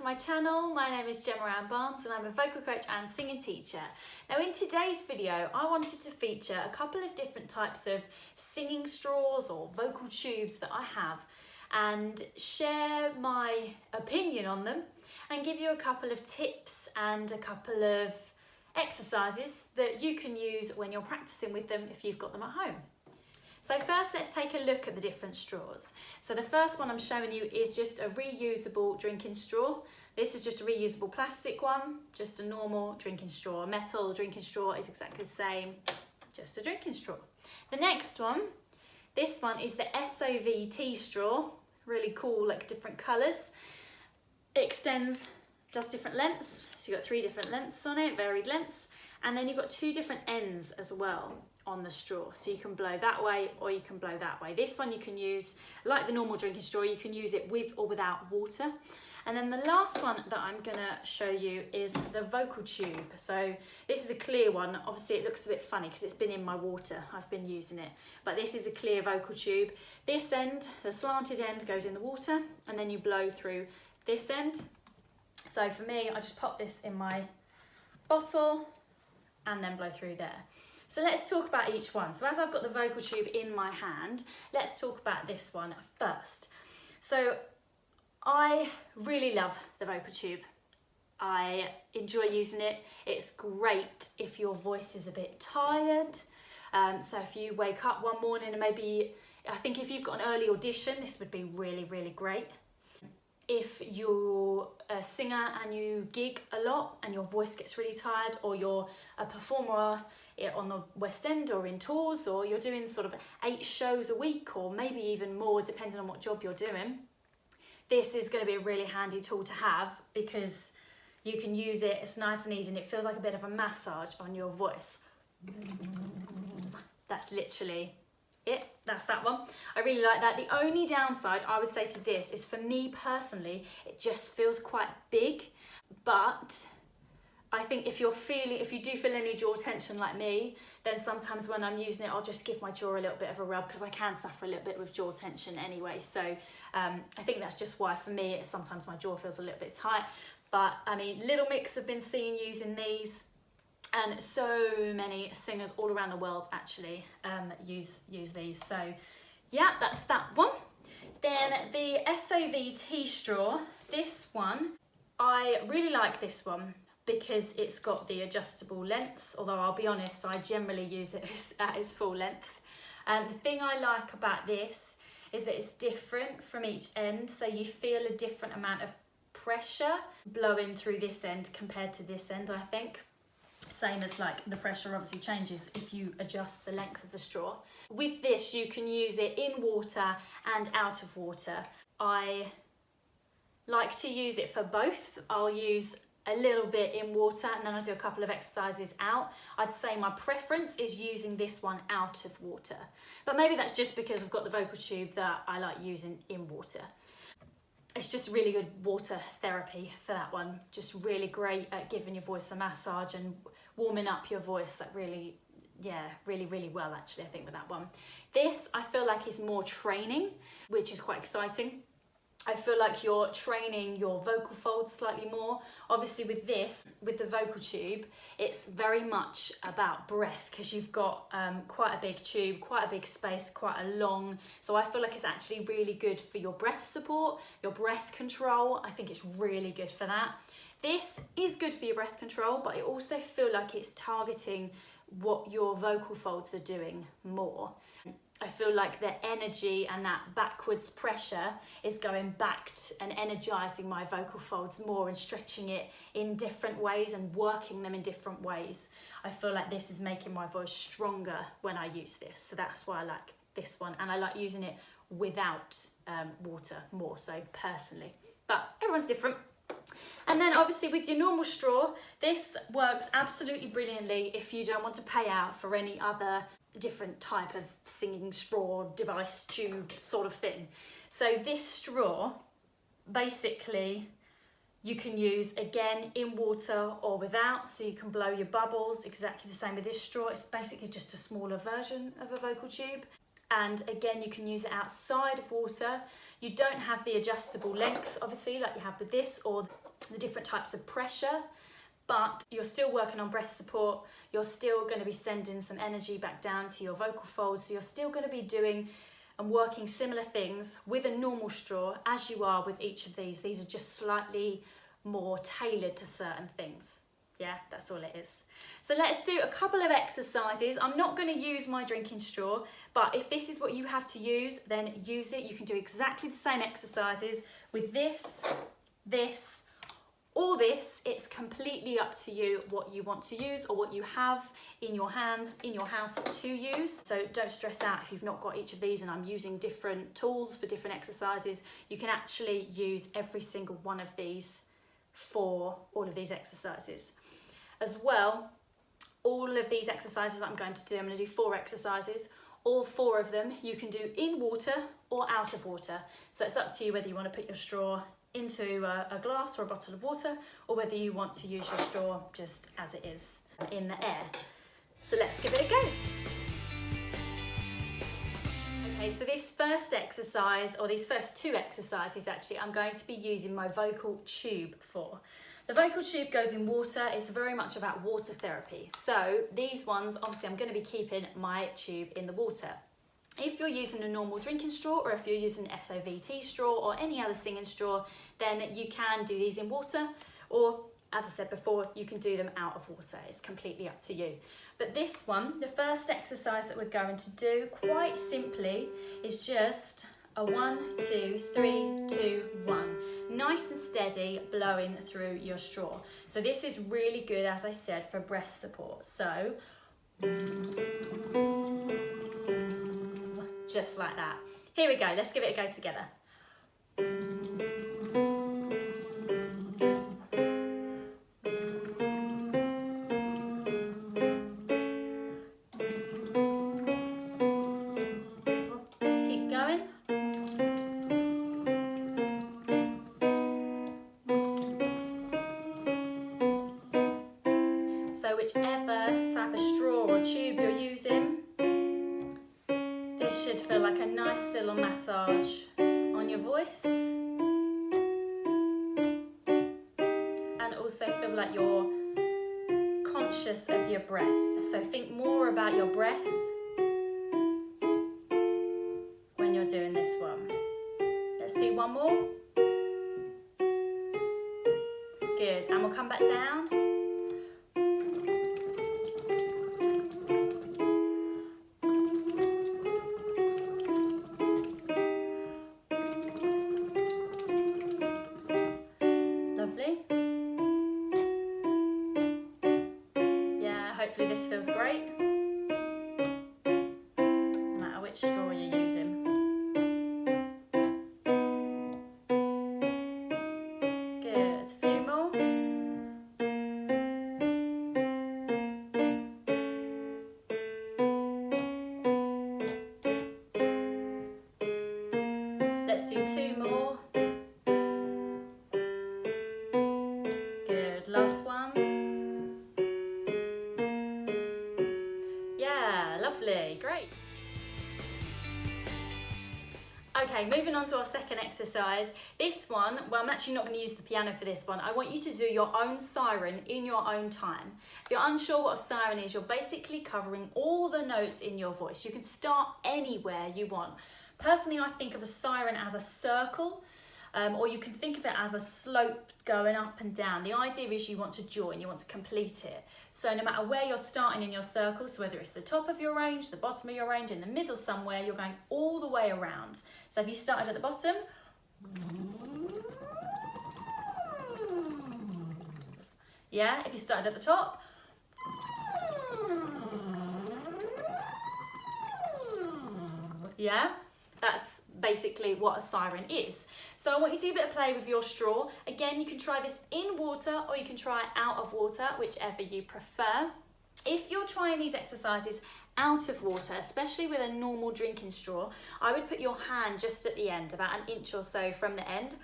to my channel. My name is Gemma Anne Barnes and I'm a vocal coach and singing teacher. Now in today's video I wanted to feature a couple of different types of singing straws or vocal tubes that I have and share my opinion on them and give you a couple of tips and a couple of exercises that you can use when you're practicing with them if you've got them at home. So first let's take a look at the different straws. So the first one I'm showing you is just a reusable drinking straw. This is just a reusable plastic one, just a normal drinking straw. A metal drinking straw is exactly the same, just a drinking straw. The next one, this one is the SOVT straw. Really cool, like different colours. It extends, does different lengths. So you've got 3 different lengths on it, varied lengths. And then you've got 2 different ends as well on the straw, so you can blow that way or you can blow that way. This one you can use like the normal drinking straw, you can use it with or without water. And then the last one that I'm gonna show you is the vocal tube. So this is a clear one. Obviously it looks a bit funny because it's been in my water, I've been using it, but this is a clear vocal tube. This end, the slanted end, goes in the water and then you blow through this end. So for me, I just pop this in my bottle and then blow through there. So let's talk about each one. So as I've got the vocal tube in my hand, let's talk about this one first. So I really love the vocal tube. I enjoy using it. It's great if your voice is a bit tired. So if you wake up one morning and maybe, I think if you've got an early audition, this would be really, really great. If you're a singer and you gig a lot and your voice gets really tired, or you're a performer on the West End or in tours, or you're doing sort of 8 shows a week or maybe even more depending on what job you're doing, this is going to be a really handy tool to have because you can use it, it's nice and easy and it feels like a bit of a massage on your voice. That's literally it, that's that one. I really like that. The only downside I would say to this is, for me personally, it just feels quite big, but I think if you do feel any jaw tension like me, then sometimes when I'm using it, I'll just give my jaw a little bit of a rub because I can suffer a little bit with jaw tension anyway. So I think that's just why for me, sometimes my jaw feels a little bit tight. But I mean, Little Mix have been seen using these, and so many singers all around the world actually use these. So yeah, that's that one. Then the SOVT straw, this one, I really like this one because it's got the adjustable lengths, although I'll be honest, I generally use it at its full length. The thing I like about this is that it's different from each end, so you feel a different amount of pressure blowing through this end compared to this end, I think. Same as like the pressure obviously changes if you adjust the length of the straw. With this you can use it in water and out of water. I like to use it for both. I'll use a little bit in water and then I'll do a couple of exercises out. I'd say my preference is using this one out of water, but maybe that's just because I've got the vocal tube that I like using in water. It's just really good water therapy for that one. Just really great at giving your voice a massage and warming up your voice, like really, yeah, really well actually, I think, with that one. This I feel like is more training, which is quite exciting. I feel like you're training your vocal folds slightly more. Obviously with this, with the vocal tube, it's very much about breath because you've got quite a big tube, quite a big space, quite a long, so I feel like it's actually really good for your breath support, your breath control. I think it's really good for that. This is good for your breath control, but I also feel like it's targeting what your vocal folds are doing more. I feel like the energy and that backwards pressure is going back and energizing my vocal folds more and stretching it in different ways and working them in different ways. I feel like this is making my voice stronger when I use this. So that's why I like this one. And I like using it without water more so personally, but everyone's different. And then obviously with your normal straw, this works absolutely brilliantly if you don't want to pay out for any other different type of singing straw, device, tube sort of thing. So this straw, basically, you can use again in water or without, so you can blow your bubbles exactly the same with this straw. It's basically just a smaller version of a vocal tube. And again, you can use it outside of water. You don't have the adjustable length, obviously, like you have with this, or the different types of pressure, but you're still working on breath support. You're still going to be sending some energy back down to your vocal folds. So you're still going to be doing and working similar things with a normal straw as you are with each of these. These are just slightly more tailored to certain things. Yeah, that's all it is. So let's do a couple of exercises. I'm not going to use my drinking straw, but if this is what you have to use, then use it. You can do exactly the same exercises with this, this, or this. It's completely up to you what you want to use or what you have in your hands, in your house to use. So don't stress out if you've not got each of these and I'm using different tools for different exercises. You can actually use every single one of these for all of these exercises. As well, all of these exercises that I'm going to do, I'm going to do 4 exercises. All 4 of them you can do in water or out of water. So it's up to you whether you want to put your straw into a glass or a bottle of water, or whether you want to use your straw just as it is in the air. So let's give it a go. Okay, so this first exercise, or these first 2 exercises actually, I'm going to be using my vocal tube for. The vocal tube goes in water. It's very much about water therapy. So these ones, obviously I'm going to be keeping my tube in the water. If you're using a normal drinking straw, or if you're using SOVT straw or any other singing straw, then you can do these in water, or as I said before, you can do them out of water. It's completely up to you. But this one, the first exercise that we're going to do, quite simply, is just a 1, 2, 3, 2, 1. Nice and steady, blowing through your straw. So this is really good, as I said, for breath support. So, just like that. Here we go, let's give it a go together. Keep going. So whichever type of straw or tube you're using, this should feel like a nice little massage on your voice. And also feel like you're conscious of your breath. So think more about your breath when you're doing this one. Let's do one more. Good, and we'll come back down. Hopefully this feels great, no matter which straw you're using. Good, a few more. Let's do 2 more. Good, last one. Lovely, great. Okay, moving on to our second exercise. This one, well, I'm actually not going to use the piano for this one. I want you to do your own siren in your own time. If you're unsure what a siren is, you're basically covering all the notes in your voice. You can start anywhere you want. Personally, I think of a siren as a circle, or you can think of it as a slope going up and down. The idea is you want to join, you want to complete it. So no matter where you're starting in your circle, so whether it's the top of your range, the bottom of your range, in the middle somewhere, you're going all the way around. So if you started at the bottom, yeah, if you started at the top, yeah, that's basically what a siren is. So I want you to do a bit of play with your straw. Again, you can try this in water or you can try it out of water, whichever you prefer. If you're trying these exercises out of water, especially with a normal drinking straw, I would put your hand just at the end, about an inch or so from the end,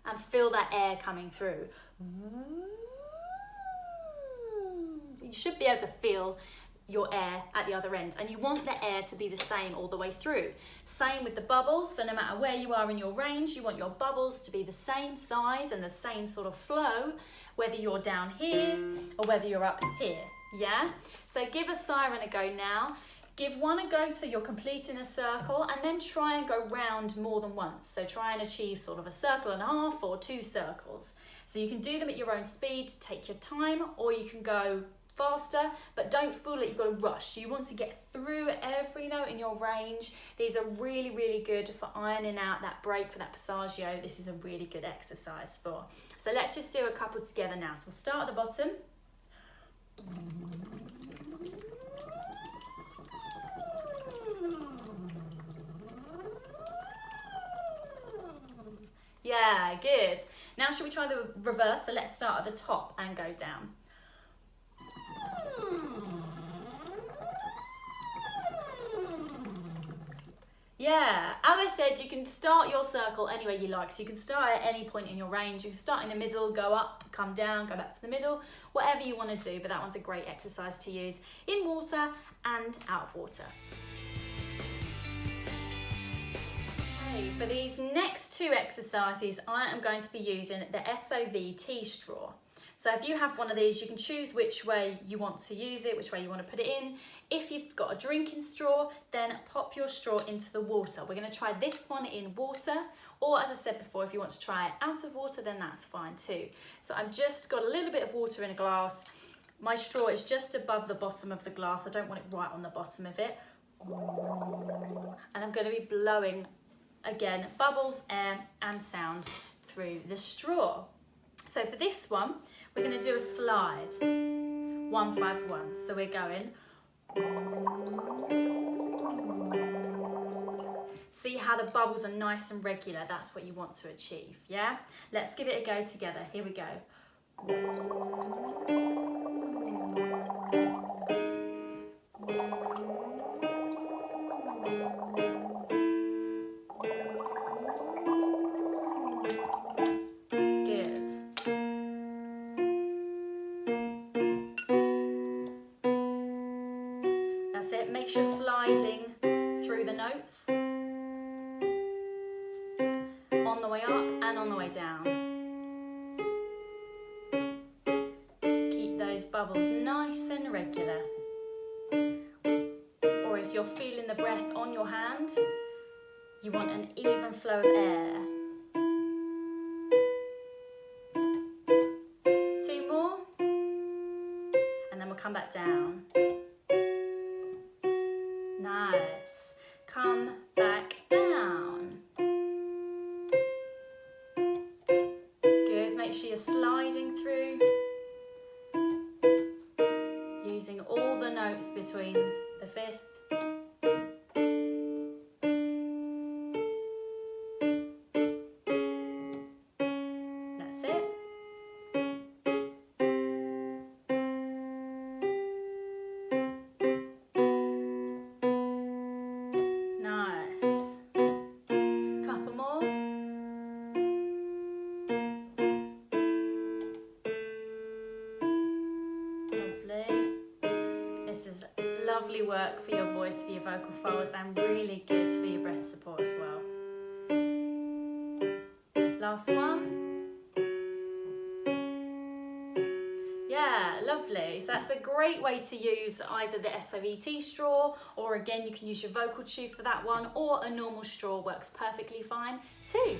and feel that air coming through. You should be able to feel your air at the other end, and you want the air to be the same all the way through. Same with the bubbles, so no matter where you are in your range, you want your bubbles to be the same size and the same sort of flow, whether you're down here or whether you're up here, yeah? So give a siren a go now. Give one a go so you're completing a circle, and then try and go round more than once. So try and achieve sort of a circle and a half or 2 circles. So you can do them at your own speed, take your time, or you can go faster, but don't feel like you've got to rush. You want to get through every note in your range. These are really, really good for ironing out that break for that passaggio. This is a really good exercise for. So let's just do a couple together now. So we'll start at the bottom. Yeah, good. Now should we try the reverse? So let's start at the top and go down. Yeah, as I said, you can start your circle any way you like. So you can start at any point in your range. You can start in the middle, go up, come down, go back to the middle, whatever you want to do. But that one's a great exercise to use in water and out of water. Okay, for these next 2 exercises, I am going to be using the SOVT straw. So if you have one of these, you can choose which way you want to use it, which way you want to put it in. If you've got a drinking straw, then pop your straw into the water. We're going to try this one in water, or as I said before, if you want to try it out of water, then that's fine too. So I've just got a little bit of water in a glass. My straw is just above the bottom of the glass. I don't want it right on the bottom of it. And I'm going to be blowing, again, bubbles, air and sound through the straw. So for this one, we're going to do a slide, 1-5-1. So we're going. See how the bubbles are nice and regular? That's what you want to achieve, yeah? Let's give it a go together. Here we go. Make sure you're sliding through the notes on the way up and on the way down. Keep those bubbles nice and regular. Or if you're feeling the breath on your hand, you want an even flow of air. 2 more, and then we'll come back down. Nice. Come back down. Good. Make sure you're sliding through, using all the notes between the 5th. That's it. Lovely work for your voice, for your vocal folds, and really good for your breath support as well. Last one. Yeah, lovely. So that's a great way to use either the SOVT straw, or again, you can use your vocal tube for that one, or a normal straw works perfectly fine too.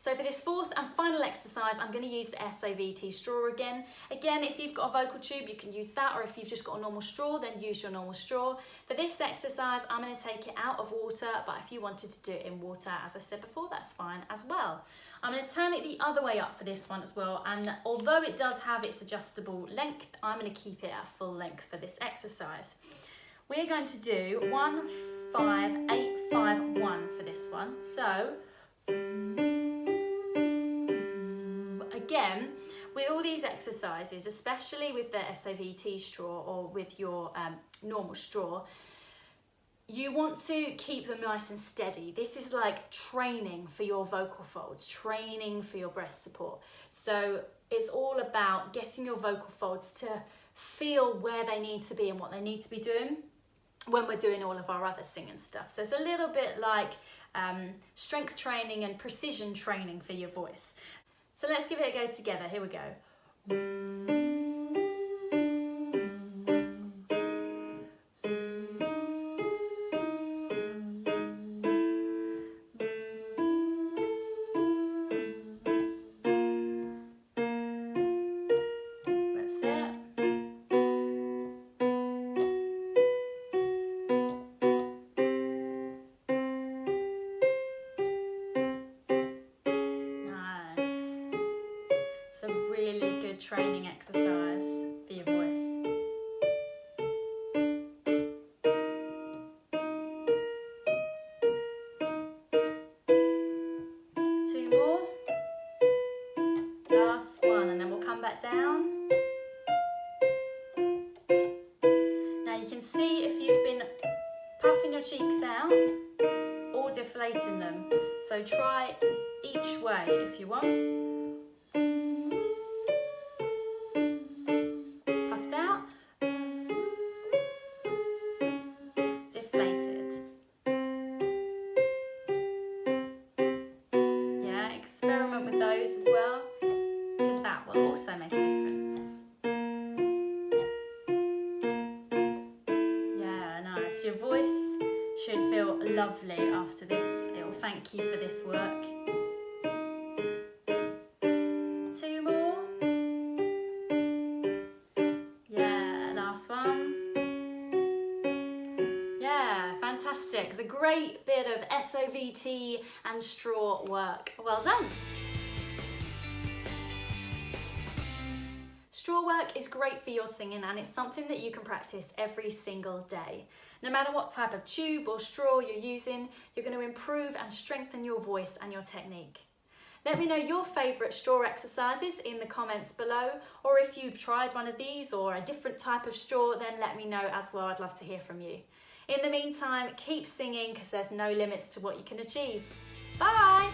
So for this 4th and final exercise, I'm going to use the SOVT straw again. Again, if you've got a vocal tube, you can use that, or if you've just got a normal straw, then use your normal straw. For this exercise, I'm going to take it out of water, but if you wanted to do it in water, as I said before, that's fine as well. I'm going to turn it the other way up for this one as well, and although it does have its adjustable length, I'm going to keep it at full length for this exercise. We're going to do 1-5-8-5-1 for this one. So again, with all these exercises, especially with the SOVT straw or with your normal straw, You want to keep them nice and steady. This is like training for your vocal folds, training for your breath support. So it's all about getting your vocal folds to feel where they need to be and what they need to be doing when we're doing all of our other singing stuff. So it's a little bit like strength training and precision training for your voice. So let's give it a go together. Here we go. It's a really good training exercise for your voice. Two more. Last one, and then we'll come back down. Now you can see if you've been puffing your cheeks out or deflating them. So try each way if you want. Experiment with those as well, because that will also make a difference. Yeah, nice. Your voice should feel lovely after this. It will thank you for this work. Two more. Yeah, last one. Yeah, fantastic. It's a great bit of SOVT and straw work. Well done. Straw work is great for your singing, and it's something that you can practice every single day. No matter what type of tube or straw you're using, you're going to improve and strengthen your voice and your technique. Let me know your favourite straw exercises in the comments below, or if you've tried one of these or a different type of straw, then let me know as well. I'd love to hear from you. In the meantime, keep singing, because there's no limits to what you can achieve. Bye!